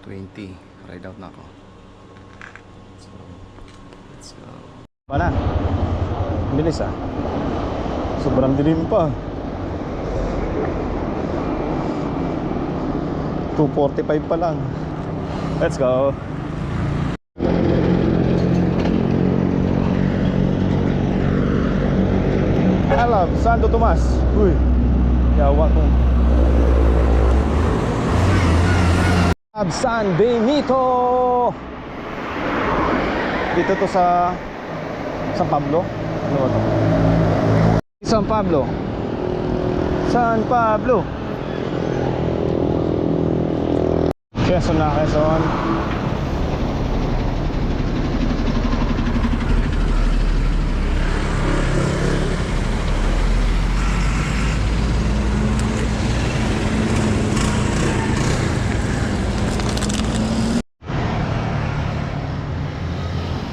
1:20. Ride out na ako. So, let's go. Mana? Bilis ah. Sobrang dilim pa. 2:45 pa lang. Let's go. Hello, Santo Tomas. Uy, yawa ko. San Benito. Dito to sa San Pablo. Ano ba to? San Pablo. San Pablo. Quezon na, Quezon.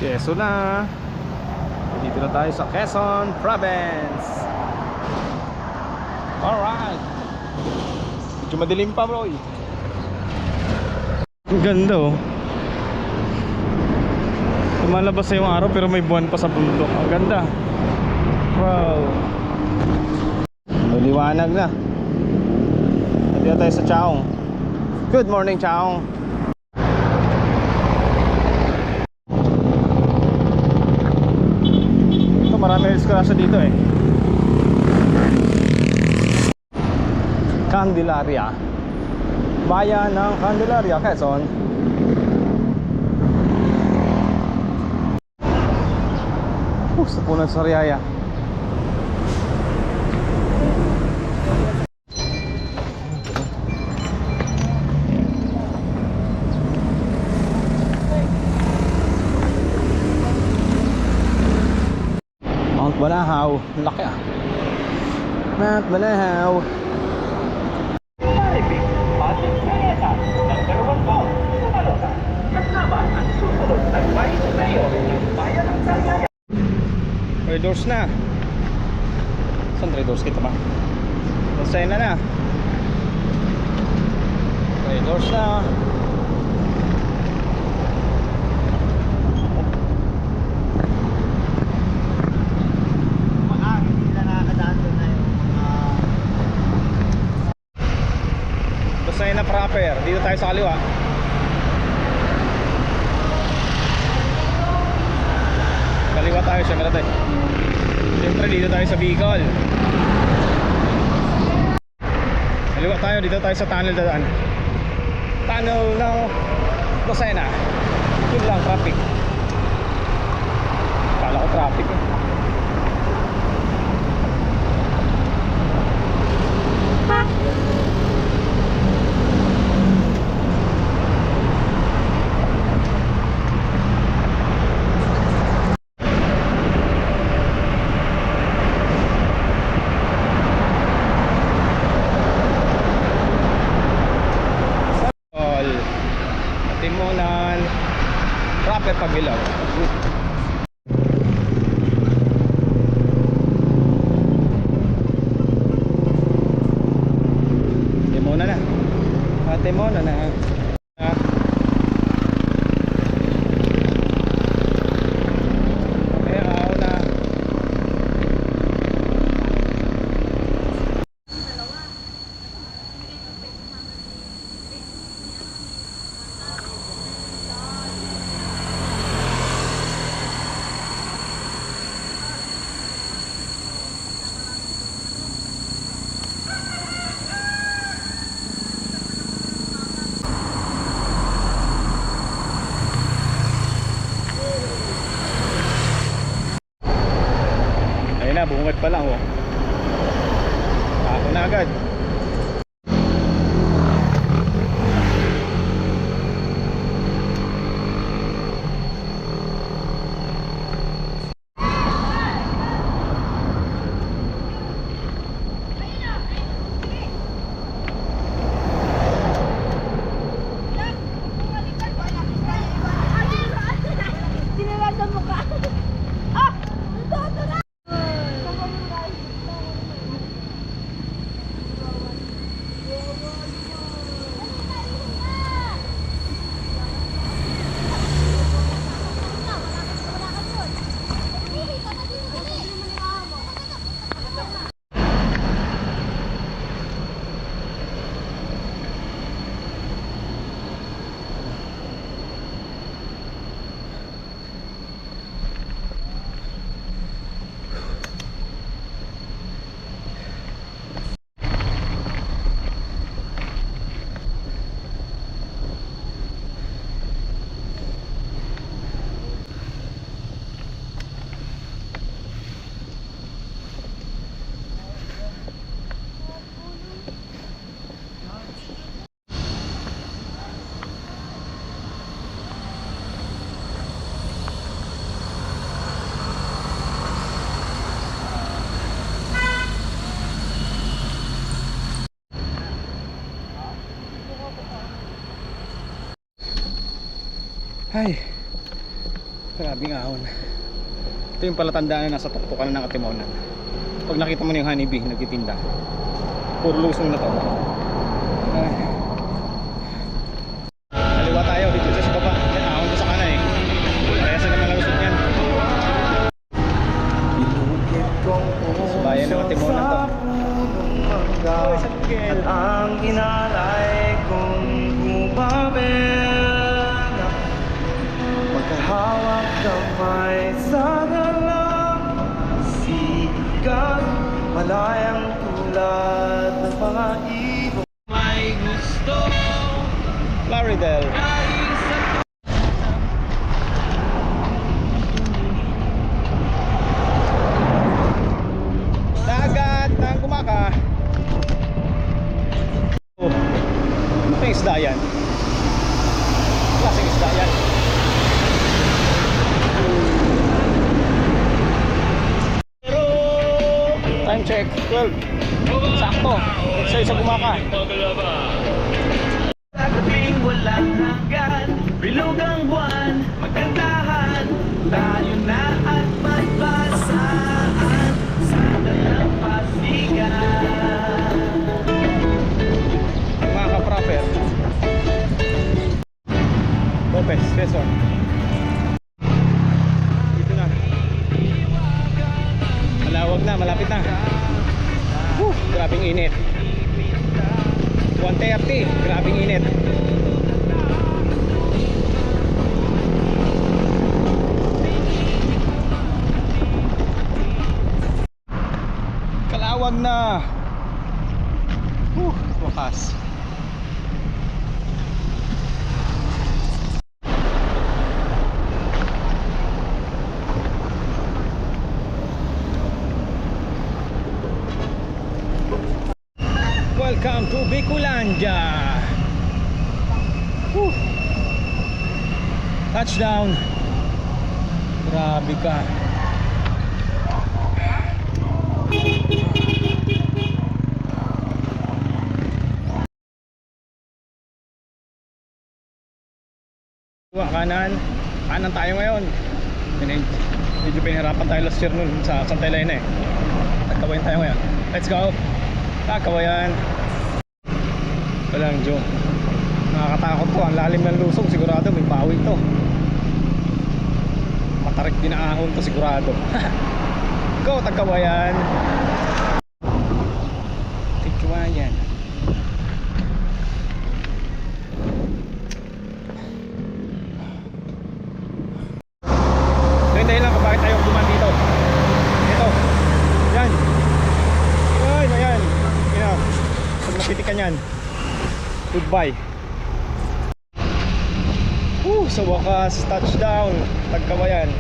Quezon na. Dito na tayo sa Quezon Province. Alright. Medyo madilim pa bro. Ang ganda oh. Lumalabas na yung araw pero may buwan pa sa bundok. Ang ganda. Wow. Maliwanag na. Nandito tayo sa Chaong. Good morning Chaong. Ito marami diskrasya dito eh. Candelaria. Bayan ng Candelaria, Quezon. Sa punan sa Sariaya. Mount Banahaw. Laki ah. Mount Banahaw. May doors na. Saan may doors kita ba? Masaya na. May doors na. Hindi na nakakadaan doon na yung Masaya na proper. Dito tayo sa kaliwa. Kaliwa tayo syempre tayo. Siyempre dito tayo sa Bicol. Kaliwa tayo, dito tayo sa tunnel dadaan. Tunnel ng Lucena. Yun lang, traffic. Kala ko traffic eh. Timonan Proper Pagilaw. Timonan na. Timonan na. Ay, grabing ahon. Ito yung palatandaan na nasa tuktukan na ng Katimonan. Pag nakita mo na yung honeybee nagtitinda, puro lusong na to. Ay. Kaliwa tayo dito sa baba. Yan, ahon ko sa kanan eh. Kaya sa naman lusong yan. Sa bayan ng Katimonan to. Oy, San Miguel. At ang inalay kong bumabela, magkahawak kamay sa dalang sikat, malayang tulad ng mga ibon. May gusto Laridel. Dagat ng Gumaka. Oh, ano yung isda yan? Klaseng isda yan. Time check, 12. Sakto, exercise sa Gumaka. Pagkabing walang hanggan, bilog ang buwan, magkantahan, tayo na at magbasaan sa dalampasigan. Gumaka proper. Lopez, Quezon. Dito na. Malawag na, malapit na. Grabing init. 1:30, grabing init. Kalawag na. Wakas. Welcome to Bicolandia. Touchdown. Grabe ka. Kanan. Kanan tayo ngayon. Medyo pinahirapan tayo last year nun sa Santa Elena eh. Tagkawayan tayo ngayon. Let's go. Tagkawayan. Walang joke. Nakakatakot to. Ang lalim ng lusong. Sigurado may bawi to. Matarik din ang ahon to sigurado. Go Tagkawayan. Tagkawayan. Yung dahilan kung bakit ayaw duman dito. Ito. Yan. Ay, ayan. You know, pag napitikan yan, goodbye. Sa wakas, touchdown. Tagkawayan.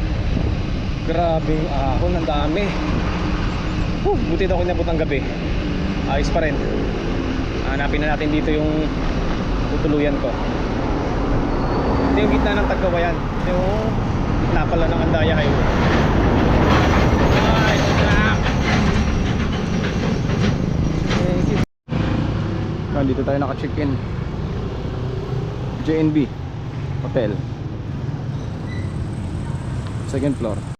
Grabing ahon, ang dami. Buti daw ko inabot ng gabi. Ayos pa rin. Hanapin na natin dito yung tutuluyan ko. Ito yung gitna ng Tagkawayan. Yung gitna pala ng Andaya Highway. Ay, crap! Dito tayo naka-check-in. JNB Hotel, second floor.